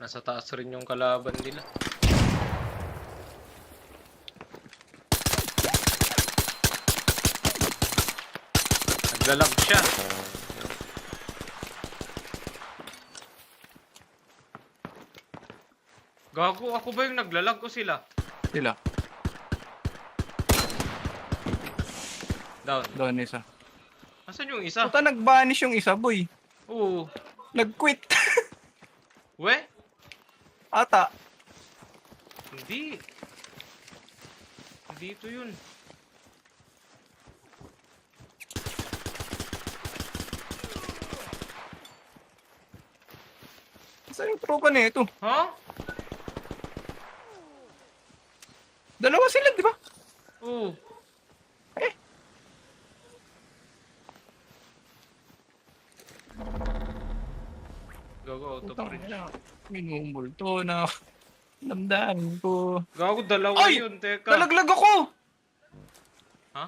Nasa taas rin yung kalaban nila. Naglalag siya. Gago, ako ba yung naglalag o sila? Sila. Down. Doon isa. Asan yung isa? Puta, nag-vanish yung isa, boy. Oo. Nag-quit. We? Ata. Hindi. Dito yun. Saan yung tropa na ito? Ha? Dalawa sila, di ba? Oo. Eh. Gago, auto Putang bridge. ina. Minumulto na. Damdamin ko. Gago, dalawa Ay! yun. Teka. Nalaglag ako! Ha?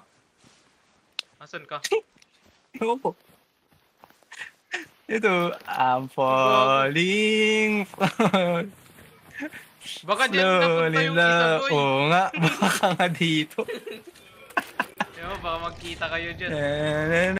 Asan ka? Ewan po. Ito, I'm falling. Baka dyan napunta yung isa, boy. Oo nga, baka nga dito. Baka magkita kayo dyan.